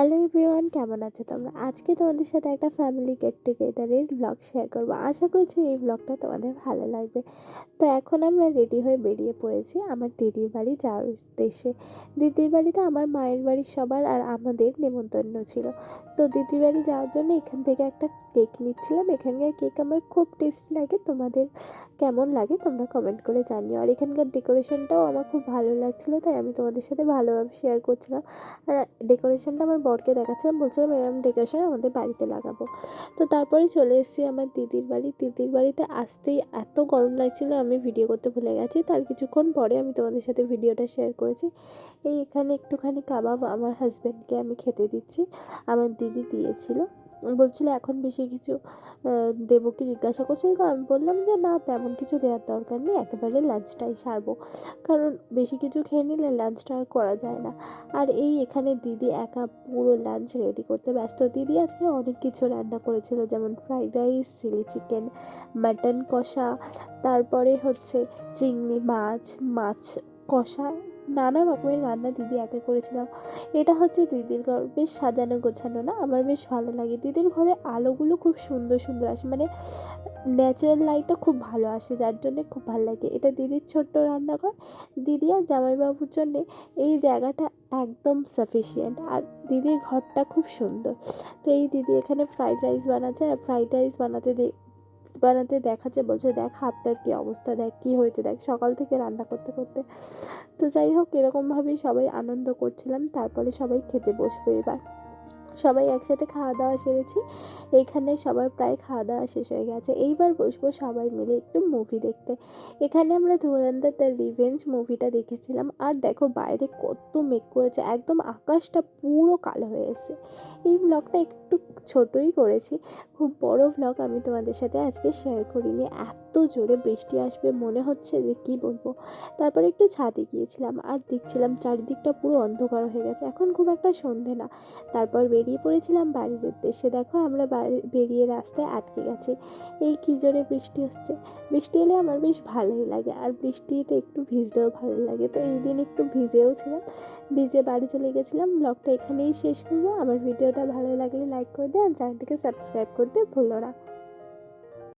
Hello everyone, কেমন আছো তোমরা? আজকে তোমাদের সাথে একটা ফ্যামিলি গেট টুগেদারের ব্লগ শেয়ার করবো। আশা করছি এই ব্লগটা তোমাদের ভালো লাগবে। তো এখন আমরা রেডি হয়ে বেরিয়ে পড়েছি আমার দিদির বাড়ি যাওয়ার উদ্দেশ্যে। দিদির বাড়িতে আমার মায়ের বাড়ির সবার আর আমাদের নেমন্তন্ন ছিল। তো দিদির বাড়ি যাওয়ার জন্য এখান থেকে একটা কেক নিচ্ছিলাম। এখানকার কেক আমার খুব টেস্টি লাগে। তোমাদের কেমন লাগে তোমরা কমেন্ট করে জানিও। আর এখানকার ডেকোরেশনটাও আমার খুব ভালো লাগছিলো, তাই আমি তোমাদের সাথে ভালোভাবে শেয়ার করছিলাম। আর ডেকোরেশনটা আমার বরকে দেখাচ্ছিলাম, বলছিলাম এরকম ডেকোরেশন আমাদের বাড়িতে লাগাবো। তো তারপরে চলে এসেছি আমার দিদির বাড়ি। দিদির বাড়িতে আসতেই এত গরম লাগছিল, আমি ভিডিও করতে ভুলে গেছি। তার কিছুক্ষণ পরে আমি তোমাদের সাথে ভিডিওটা শেয়ার করেছি। এই এখানে একটুখানি কাবাব আমার হাজব্যান্ডকে আমি খেতে দিচ্ছি, আমার দিদি দিয়েছিল। বলছিল এখন বেশি কিছু দেবো কি জিজ্ঞাসা করছিল, তো আমি বললাম যে না, তেমন কিছু দেওয়ার দরকার নেই, একেবারে লাঞ্চটাই সারবো, কারণ বেশি কিছু খেয়ে নিলে লাঞ্চটা আর করা যায় না। আর এই এখানে দিদি একা পুরো লাঞ্চ রেডি করতে ব্যস্ত। দিদি আজকে অনেক কিছু রান্না করেছিল, যেমন fried rice, chilli chicken, mutton কষা, তারপরে হচ্ছে চিংড়ি মাছ, মাছ কষা, নানা রকমের রান্না দিদি একা করেছিলাম। এটা হচ্ছে দিদির ঘর, বেশ সাজানো গোছানো না? আমার বেশ ভালো লাগে। দিদির ঘরে আলোগুলো খুব সুন্দর সুন্দর আসে, মানে ন্যাচারাল লাইটটা খুব ভালো আসে, যার জন্যে খুব ভালো লাগে। এটা দিদির ছোট্ট রান্নাঘর। দিদি আর জামাইবাবুর জন্যে এই জায়গাটা একদম সাফিসিয়েন্ট। আর দিদির ঘরটা খুব সুন্দর। তো এই দিদি এখানে ফ্রাইড রাইস বানাচ্ছে, আর ফ্রাইড রাইস বানাতে দেখাচ্ছে, বলছে দেখ হাতটার কী অবস্থা, দেখ কী হয়েছে, দেখ সকাল থেকে রান্না করতে করতে। তো যাই হোক, এরকমভাবেই সবাই আনন্দ করছিলাম। তারপরে সবাই খেতে বসবো এবার। সবাই একসাথে খাওয়া দাওয়া সেরেছি। এইখানে সবার প্রায় খাওয়া দাওয়া শেষ হয়ে গেছে। এইবার বসবো সবাই মিলে একটু মুভি দেখতে। এখানে আমরা ধুরন্ধর দ্য রিভেঞ্জ মুভিটা দেখেছিলাম। আর দেখো বাইরে কত মেঘ করেছে, একদম আকাশটা পুরো কালো হয়ে এসেছে। এই ব্লগটা একটু ছোটই করেছি, খুব বড় ব্লগ আমি তোমাদের সাথে আজকে শেয়ার করিনি। এত জোরে বৃষ্টি আসবে মনে হচ্ছে যে কি বলবো। তারপরে একটু ছাদে গিয়েছিলাম, আর দেখছিলাম চারিদিকটা পুরো অন্ধকার হয়ে গেছে, এখন খুব একটা সন্ধে না। তারপর বেরিয়ে পড়েছিলাম বাড়ির উদ্দেশ্যে। দেখো আমরা বেরিয়ে রাস্তায় আটকে গেছি, এই কী জোরে বৃষ্টি হচ্ছে। বৃষ্টি এলে আমার বেশ ভালোই লাগে, আর বৃষ্টিতে একটু ভিজতেও ভালো লাগে। তো এই দিন একটু ভিজেও ছিলাম, ভিজে বাড়ি চলে গেছিলাম। ব্লগটা এখানেই শেষ করবো। আমার ভিডিওটা ভালো লাগলে লাইক করে দিও, আর চ্যানেলটিকে সাবস্ক্রাইব করতে ভুলো না।